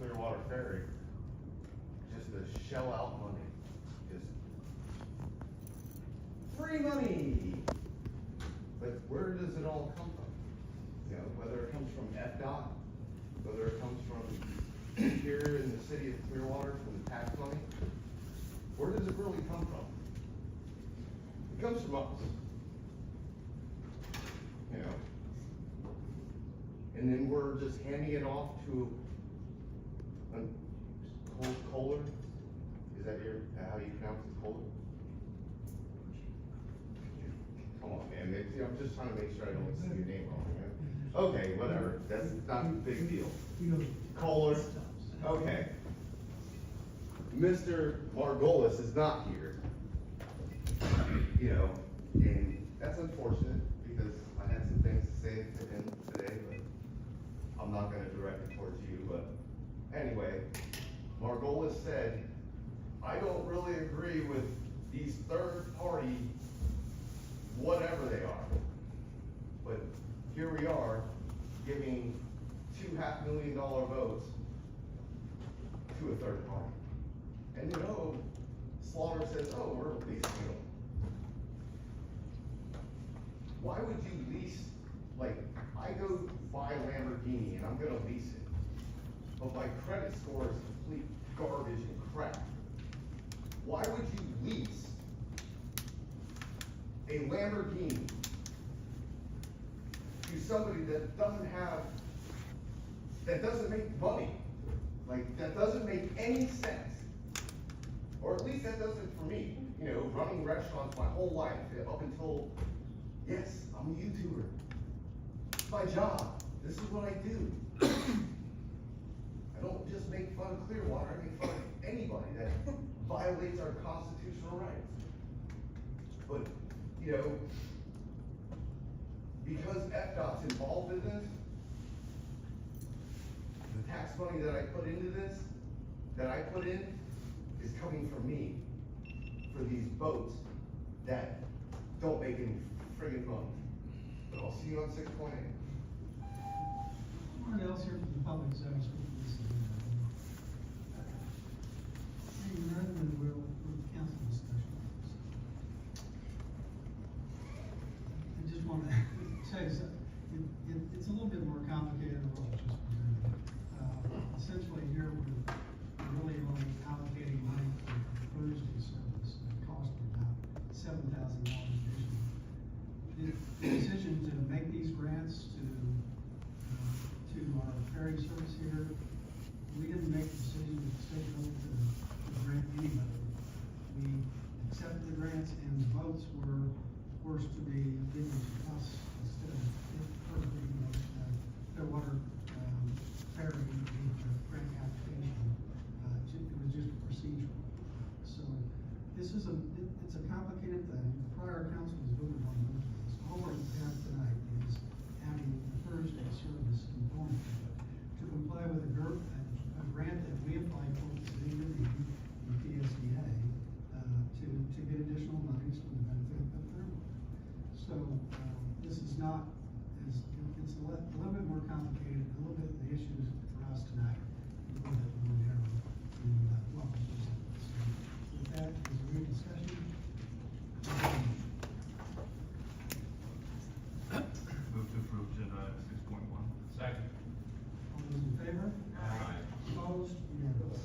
Clearwater Ferry just to shell out money. Just free money. But where does it all come from? You know, whether it comes from FDOT, whether it comes from here in the city of Clearwater from the tax money, where does it really come from? It comes from us. You know, and then we're just handing it off to Kohler. Is that how you pronounce it, Kohler? Come on, man. I'm just trying to make sure I don't say your name wrong, man. Okay, whatever. That's not a big deal. Kohler. Okay. Mr. Margolis is not here. You know, and that's unfortunate because I had some things to say to him today, but I'm not going to direct it towards you. But anyway, Margolis said, I don't really agree with these third-party, whatever they are. But here we are giving $2 500,000 votes to a third party. And you know, Slaughter says, oh, we're leasing them. Why would you lease, like, I go buy a Lamborghini and I'm gonna lease it, but my credit score is complete garbage and crap. Why would you lease a Lamborghini to somebody that doesn't make money? Like, that doesn't make any sense. Or at least that doesn't for me. You know, running restaurants my whole life, up until, yes, I'm a YouTuber. It's my job. This is what I do. I don't just make fun of Clearwater, I make fun of anybody that violates our constitutional rights. But, you know, because FDOT's involved in this, the tax money that I put into this, is coming from me for these boats that don't make any friggin' money. But I'll see you on 6.8. Anyone else here from the public zone speaking to this? Seeing none, then we'll council discussion. I just want to say it's a little bit more complicated than what was just presented. Essentially here we're really only allocating money for Thursday service at a cost of about $7,000 additional. The decision to make these grants to our ferry service here, we didn't make the decision to take over to grant anybody. We accepted the grants and the votes were forced to be given to us instead of Clearwater ferry grant application. It was just procedural. So this is it's a complicated thing. The prior council has voted on this. All we have tonight is having the Thursday service component to comply with a grant that we applied for the city of the TSDA to get additional monies for the benefit of Clearwater. So this is not it's a little bit more complicated. A little bit the issues for us tonight a little bit more narrow than what was presented. So with that, is there any discussion? Move to approve agenda item 6.1. Second. All those in favor? Aye. Opposed? Unanimous.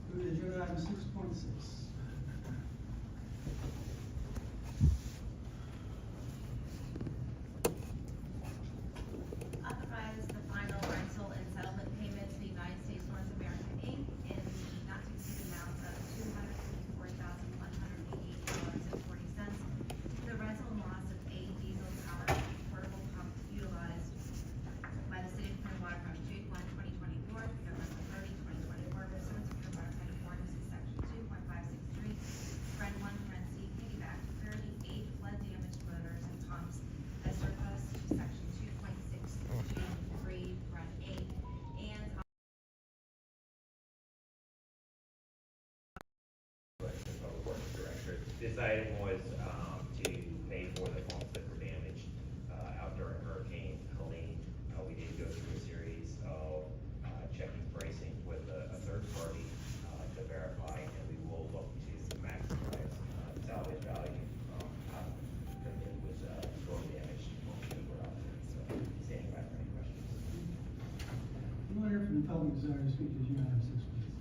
Move to agenda item 6.6. Authorize the final rental and settlement payment to the United States North America, Inc. in the not to exceed amount of $254,188.40. The rental and loss of a diesel powered portable pump utilized by the city of Clearwater from June 1, 2024 to November 30, 2024, pursuant to Clearwater County Ordinance section 2.563, friend 1, friend C, piggyback 38 flood damaged motors and pumps as surplus to section 2.6G3, friend 8, and Public Works Director. This item was to pay for the pumps that were damaged out during Hurricane Helene. We did go through a series of checking pricing Anyone here from the public desire to speak to this item 6, please?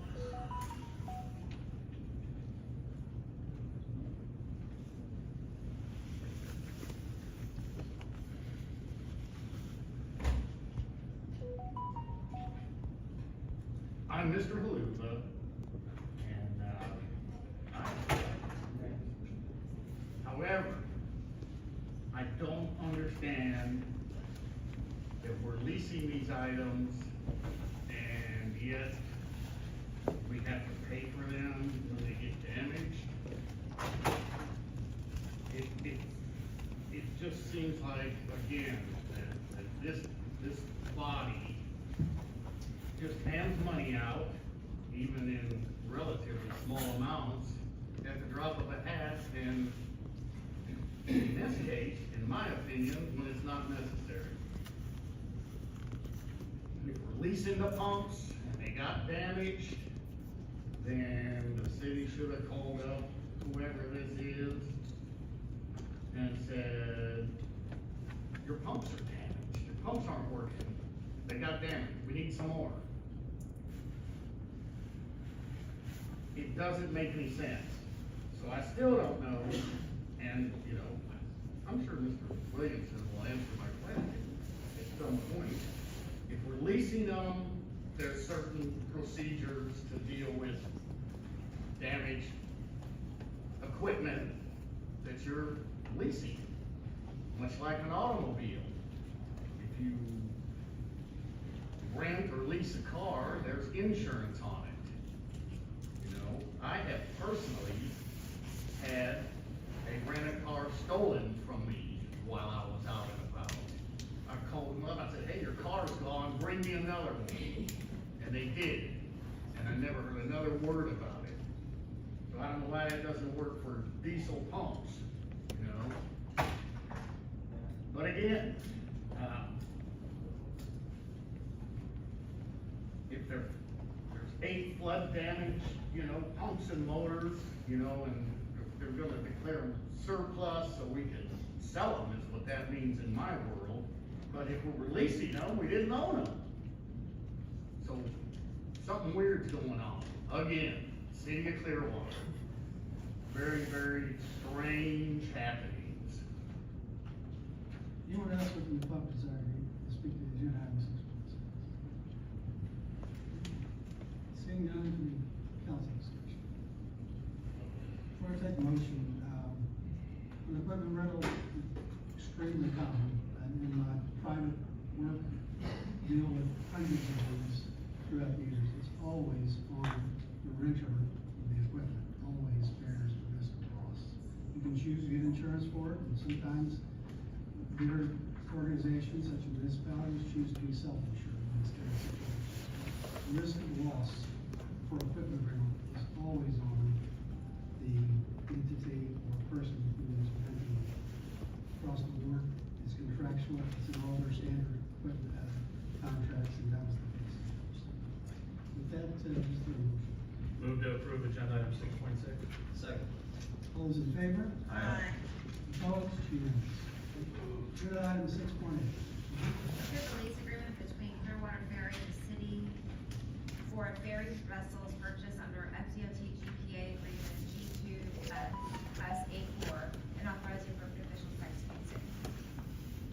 I'm Mr. Halupa, and, however, I don't understand that we're leasing these items and yet we have to pay for them when they get damaged. It just seems like, again, that this body just hands money out, even in relatively small amounts, at the drop of a hat, and in this case, in my opinion, when it's not necessary. If we're leasing the pumps and they got damaged, then the city should have called up whoever this is and said, your pumps are damaged, your pumps aren't working, they got damaged, we need some more. It doesn't make any sense. So I still don't know, and, you know, I'm sure Mr. Williamson will answer my question at some point. If we're leasing them, there's certain procedures to deal with damaged equipment that you're leasing, much like an automobile. If you rent or lease a car, there's insurance on it. You know, I have personally had a rent-a-car stolen from me while I was out and about. I called them up, I said, hey, your car's gone, bring me another one. And they did, and I never heard another word about it. So I don't know why it doesn't work for diesel pumps, you know? But again, if there's 8 flood damage, you know, pumps and motors, you know, and they're gonna declare them surplus so we can sell them, is what that means in my world. But if we're releasing them, we didn't own them. So something weird's going on. Again, city of Clearwater. Very, very strange happenings. Anyone else from the public desire to speak to the agenda item 6, please? Seeing none from the council discussion. Before I take a motion, an equipment rental is extremely common, and in my private work, deal with hundreds of these throughout the years. It's always on the renter of the equipment, always bears the risk of loss. You can choose to get insurance for it, and sometimes bigger organizations such as municipalities choose to be self-insured in this kind of situation. The risk of loss for equipment rental is always on the entity or person who is renting it. Across the board, it's contractual, it's in all their standard equipment contracts, and that was the case. With that, just a motion. Move to approve agenda item 6.6. Second. All those in favor? Aye. Opposed? Unanimous. Agenda item 6.8. Here's a lease agreement between Clearwater Ferry and the city for ferry vessels purchased under FDOT GPA agreement G2 SA4 and authorizing appropriate officials to execute.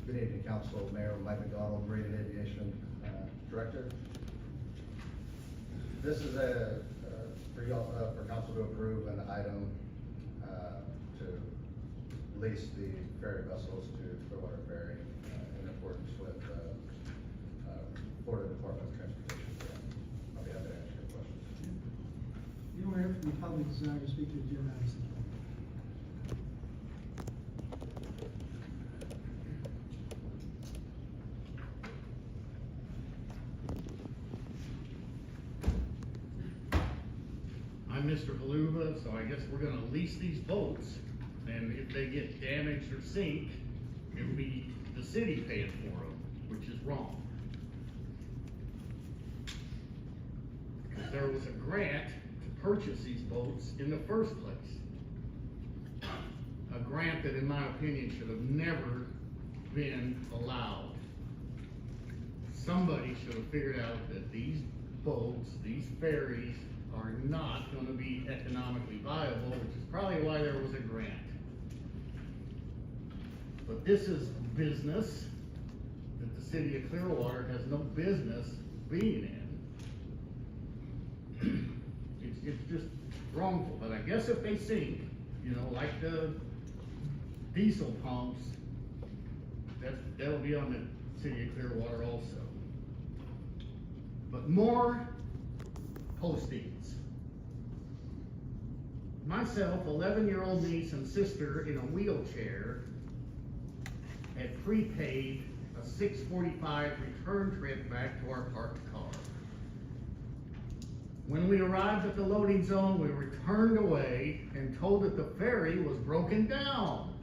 Good evening, Council. Mayor Mike McDonald, Rated Aviation Director. This is for y'all, for council to approve an item to lease the ferry vessels to Clearwater Ferry in accordance with Florida Department of Transportation. I'll be happy to answer your questions. Anyone here from the public desire to speak to the agenda item 6.8? I'm Mr. Haluva, so I guess we're gonna lease these boats, and if they get damaged or sink, it'll be the city paying for them, which is wrong. Because there was a grant to purchase these boats in the first place. A grant that, in my opinion, should have never been allowed. somebody should have figured out that these boats, these ferries, are not gonna be economically viable, which is probably why there was a grant. But this is business that the city of Clearwater has no business being in. It's just wrongful, but I guess if they sink, you know, like the diesel pumps, that'll be on the city of Clearwater also. But more postings. Myself, 11-year-old niece and sister in a wheelchair had prepaid a 6:45 return trip back to our parked car. When we arrived at the loading zone, we were turned away and told that the ferry was broken down.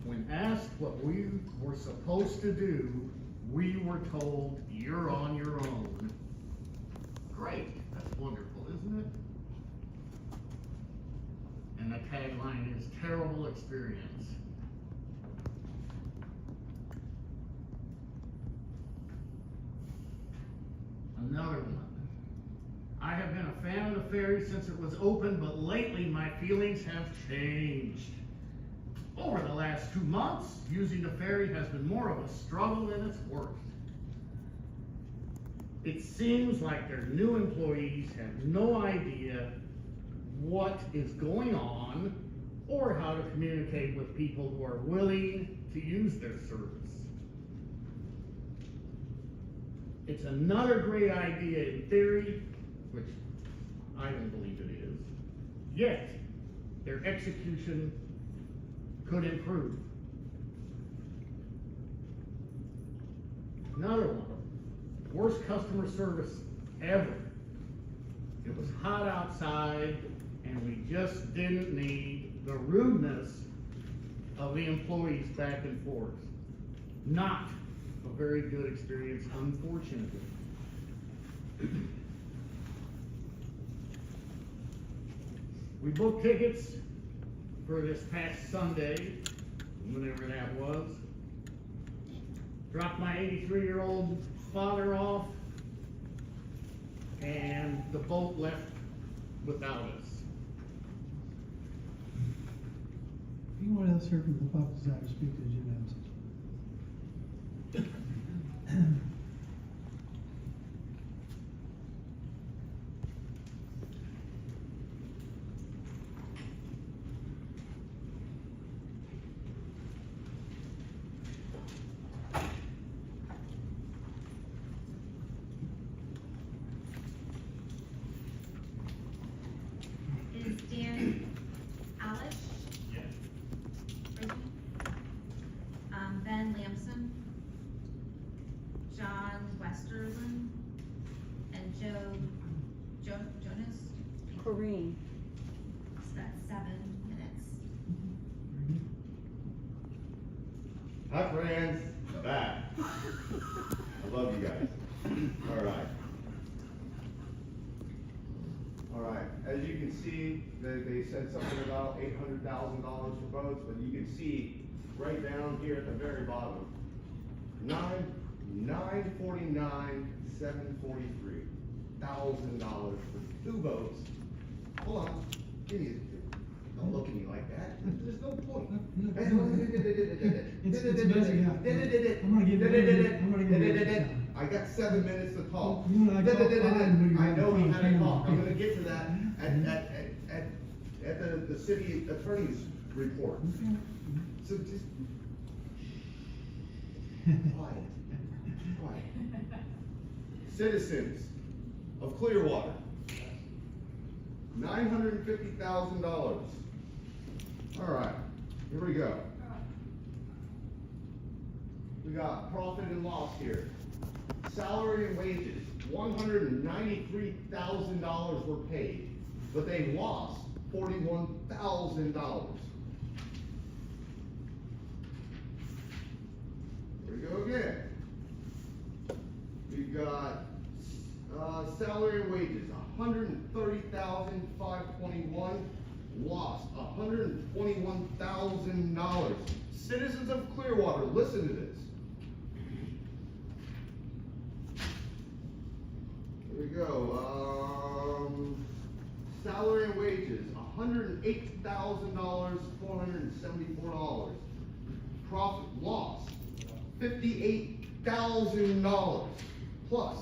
When asked what we were supposed to do, we were told, "You're on your own." Great, that's wonderful, isn't it? And the tagline is terrible experience. Another one. I have been a fan of the ferry since it was open, but lately my feelings have changed. Over the last 2 months, using the ferry has been more of a struggle than it's worth. It seems like their new employees have no idea what is going on or how to communicate with people who are willing to use their service. It's another great idea in theory, which I don't believe it is, yet their execution could improve. Another one, worst customer service ever. It was hot outside and we just didn't need the rudeness of the employees back and forth. Not a very good experience, unfortunately. We booked tickets for this past Sunday, whenever that was. Dropped my 83-year-old father off, and the boat left without us. Anyone else here from the public desire to speak to the agenda items? Is Dan Alish? Yes. Ben Lamson, John Westerlin, and Jonas? Corrine. So that's 7 minutes. Hi, friends, back. I love you guys. All right. All right, as you can see, they said something about $800,000 for boats, but you can see right down here at the very bottom, $949,743 $1,000 for 2 boats. Hold on, don't look at me like that. There's no point. It's messy up. I'm gonna give you I got 7 minutes to talk. You and I talked fine when you I know we had a talk. I'm okay. gonna get to that at the city attorney's report. So just quiet. Citizens of Clearwater, $950,000. All right, here we go. We got profit and loss here. Salary and wages, $193,000 were paid, but they lost $41,000. Here we go again. We've got salary and wages, $130,521. lost $121,000. Citizens of Clearwater, listen to this. Here we go, salary and wages, $108,474. Profit loss, $58,000 plus.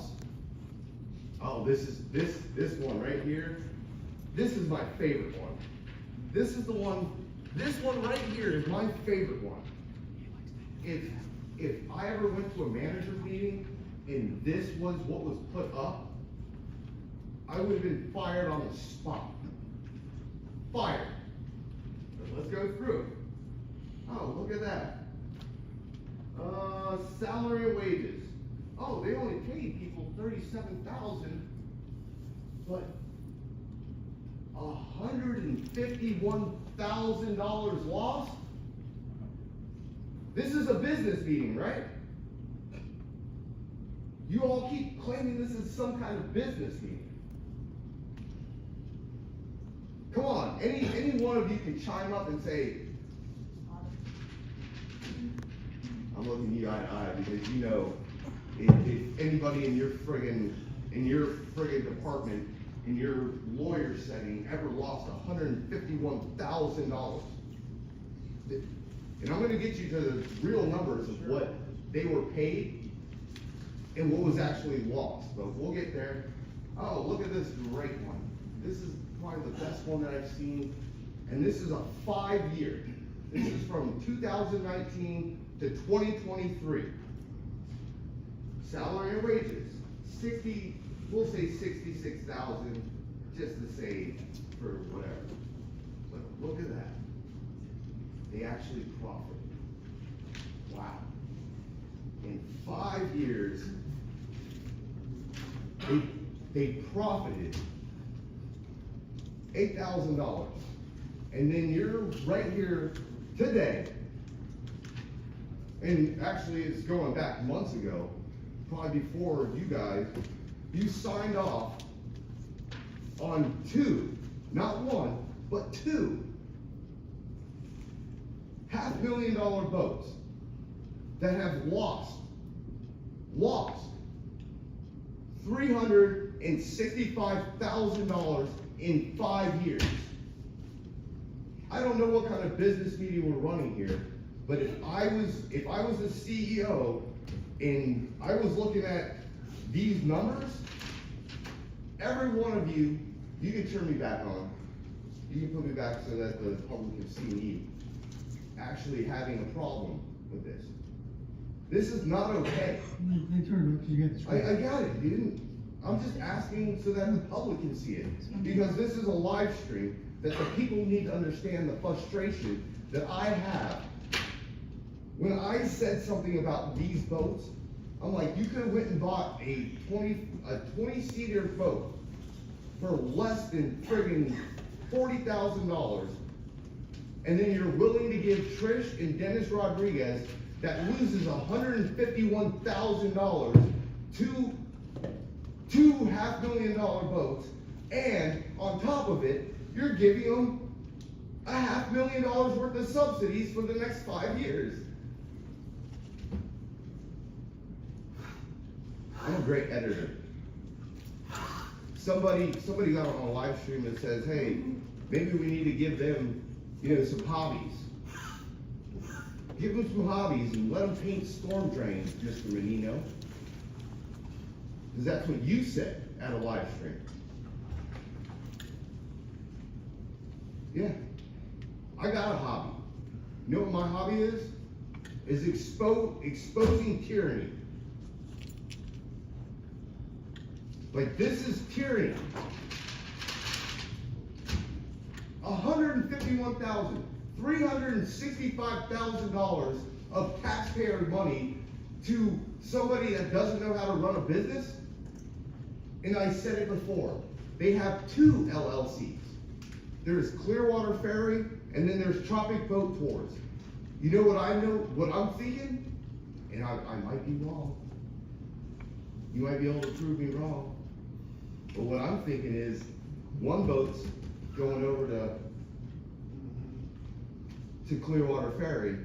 Oh, this one right here. This is my favorite one. This is the one. This one right here is my favorite one. If I ever went to a manager's meeting and this was what was put up, I would have been fired on the spot. Fired. But let's go through. Oh, look at that. Salary and wages. Oh, they only paid people $37,000, but $151,000 lost. This is a business meeting, right? You all keep claiming this is some kind of business meeting. Come on, any one of you can chime up and say, I'm looking you eye to eye because you know if anybody in your friggin' department, in your lawyer setting, ever lost $151,000. And I'm gonna get you to the real numbers of what they were paid and what was actually lost, but we'll get there. Oh, look at this great one. This is probably the best one that I've seen, and this is a 5-year. This is from 2019 to 2023. Salary and wages, we'll say 66,000, just to say for whatever. But look at that. They actually profited. Wow. In 5 years, they profited $8,000. And then you're right here today, and actually it's going back months ago, probably before you guys, you signed off on 2, not 1, but 2 $500,000 boats that have lost $365,000 in 5 years. I don't know what kind of business meeting we're running here, but if I was the CEO and I was looking at these numbers, every one of you can turn me back on. You can put me back so that the public can see me actually having a problem with this. This is not okay. They turned it because you got the screen. I got it, dude. I'm just asking so that the public can see it. Because this is a live stream that the people need to understand the frustration that I have. When I said something about these boats, I'm like, you could have went and bought a 20-seater boat for less than friggin' $40,000, and then you're willing to give Trish and Dennis Rodriguez, that loses $151,000, two $500,000 boats, and on top of it, you're giving them $500,000 worth of subsidies for the next 5 years. I'm a great editor. Somebody got on a live stream that says, hey, maybe we need to give them, some hobbies. Give them some hobbies and let them paint storm drains, Mr. Menino. Because that's what you said at a live stream. Yeah, I got a hobby. You know what my hobby is? Is exposing tyranny. Like, this is tyranny. $365,000 of taxpayer money to somebody that doesn't know how to run a business. And I said it before, they have 2 LLCs. There's Clearwater Ferry, and then there's Tropic Boat Tours. You know what I'm thinking? And I might be wrong. You might be able to prove me wrong. But what I'm thinking is, one boat's going over to to Clearwater Ferry,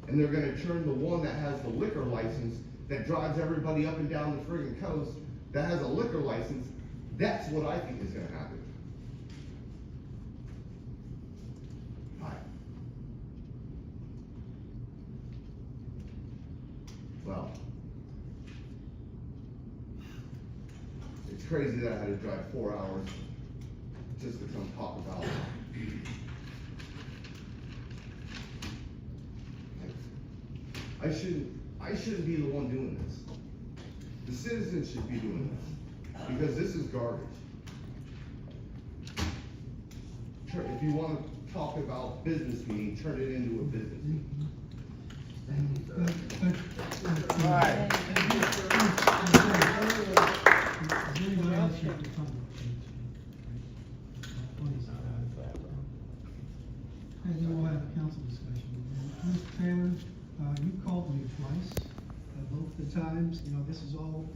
and they're gonna turn the one that has the liquor license, that drives everybody up and down the friggin' coast, that has a liquor license, that's what I think is gonna happen. Hi. Well, it's crazy that I had to drive 4 hours just to come talk about it. I shouldn't be the one doing this. The citizens should be doing this, because this is garbage. If you wanna talk about business meeting, turn it into a business meeting. Right. And then we'll have a council discussion. Mr. Taylor, you called me twice, both the times, you know, this is all,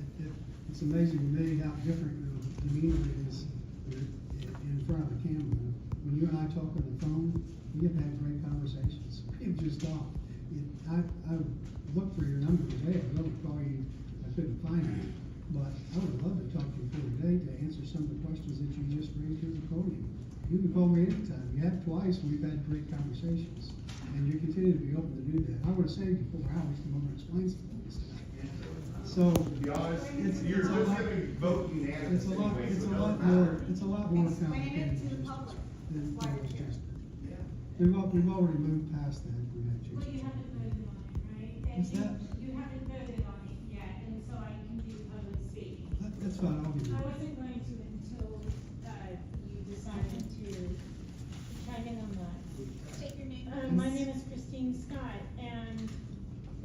it's amazing to me how different your demeanor is in front of the camera. When you and I talk on the phone, we have had great conversations. We've just talked. I looked for your number today, I was going to call you, I couldn't find it. But I would love to talk to you for today to answer some of the questions that you just raised at the podium. You can call me anytime. You have twice, we've had great conversations. And you continue to be open to do that. I would have saved you 4 hours to come over and explain some things. So. To be honest, you're just gonna vote unanimous anyway, so it doesn't matter. It's a lot more Explain complicated. it to the public. than Why was we're here. just. We've already moved past that. We had Well, you changed. haven't voted on it, right? What's And that? You haven't voted on it yet, and so I can do public speaking. That's fine, I'll be. I wasn't going to until, you decided to chime in on that. State your name. My name is Christine Scott, and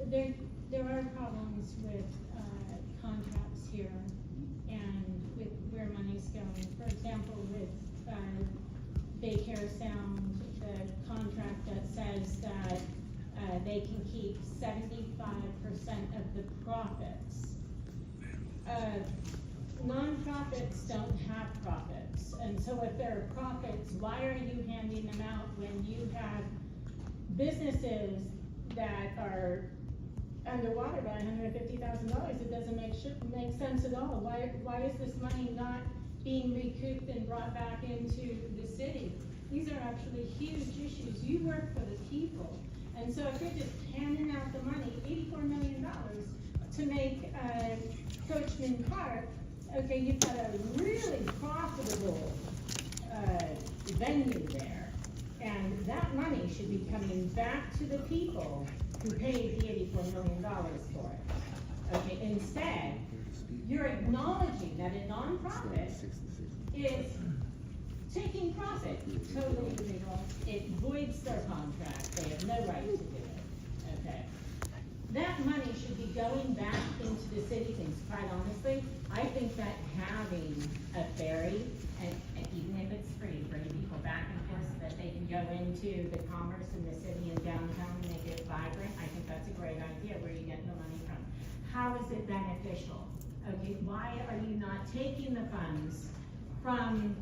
there are problems with, contracts here and with where money's going. For example, with, Daycare Sound, the contract that says that, they can keep 75% of the profits. Nonprofits don't have profits, and so if there are profits, why are you handing them out when you have businesses that are underwater by $150,000? It doesn't make sense at all. Why is this money not being recouped and brought back into the city? These are actually huge issues. You work for the people. And so if you're just handing out the money, $84 million to make, Coachman Park, okay, you've got a really profitable, venue there. And that money should be coming back to the people who paid the $84 million for it. Okay, instead, you're acknowledging that a nonprofit is taking profit, totally illegal. It voids their contract, they have no right to do it, okay? That money should be going back into the city, and quite honestly, I think that having a ferry, and even if it's free, bringing people back and forth so that they can go into the commerce in the city and downtown and make it vibrant, I think that's a great idea. Where are you getting the money from? How is it beneficial? Okay, why are you not taking the funds from,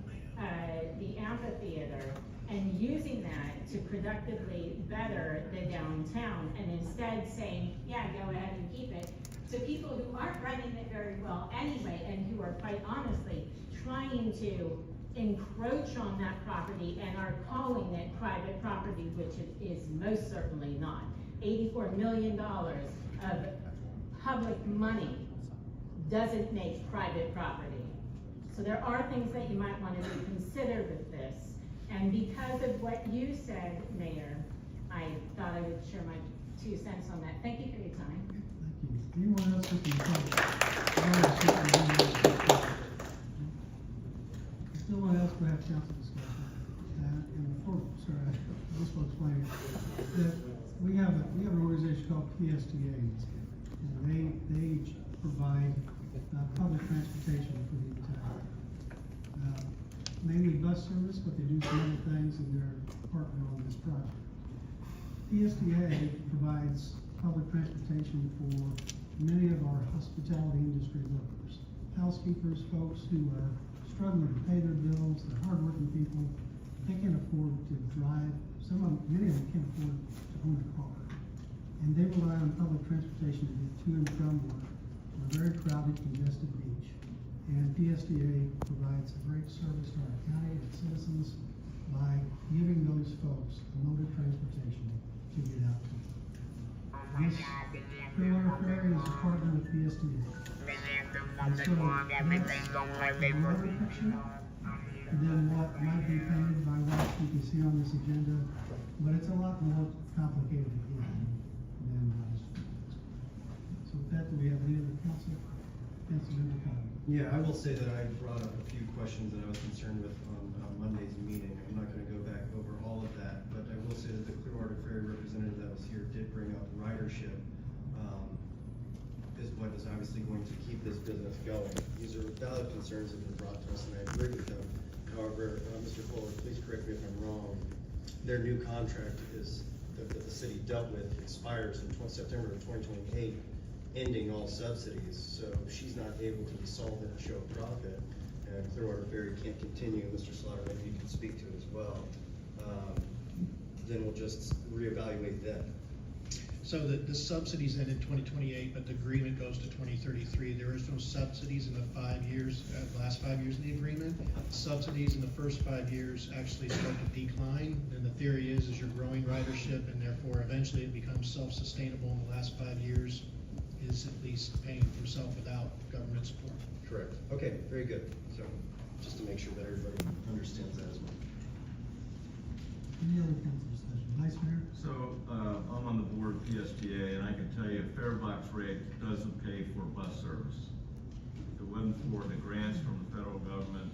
the amphitheater and using that to productively better the downtown, and instead saying, yeah, go ahead and keep it, to people who aren't running it very well anyway, and who are quite honestly trying to encroach on that property and are calling it private property, which it is most certainly not. $84 million of public money doesn't make private property. So there are things that you might want to reconsider with this. And because of what you said, Mayor, I thought I would share my 2 cents on that. Thank you for your time. Thank you. Anyone else who can talk? If no one else, we'll have council discussion. And before, sorry, I just want to explain that we have an organization called PSTAs, and they provide public transportation for the entire, mainly bus service, but they do some other things, and they're a partner on this project. PSTA provides public transportation for many of our hospitality industry workers, housekeepers, folks who are struggling to pay their bills, they're hardworking people, they can afford to drive many of them can't afford to own a car. And they rely on public transportation to get to and from work, to a very crowded, congested beach. And PSDA provides a great service to our county and its citizens by giving those folks a mode of transportation to get out to. This Clearwater Ferry is a partner with PSDA. And so that's a broader picture than what might be painted by what you can see on this agenda, but it's a lot more complicated again than so with that, do we have any other council member comment? Yeah, I will say that I brought up a few questions that I was concerned with on Monday's meeting. I'm not gonna go back over all of that, but I will say that the Clearwater Ferry representative that was here did bring up ridership, is what is obviously going to keep this business going. These are valid concerns that have been brought to us, and I agree with them. However, Mr. Fuller, please correct me if I'm wrong, their new contract is, that the city dealt with expires in September of 2028, ending all subsidies, so she's not able to be solvent and show a profit, and Clearwater Ferry can't continue. Mr. Slaughter, maybe you can speak to it as well. Then we'll just reevaluate that. So the subsidies end in 2028, but the agreement goes to 2033. There is no subsidies in the 5 years, last 5 years of the agreement. Subsidies in the first 5 years actually start to decline, and the theory is you're growing ridership, and therefore eventually it becomes self-sustainable in the last 5 years, is at least paying for itself without government support. Correct. Okay, very good. So just to make sure that everybody understands that as well. Any other council discussion? Vice Mayor? So, I'm on the board of PSTA, and I can tell you, fare box rate doesn't pay for bus service. If it wasn't for the grants from the federal government,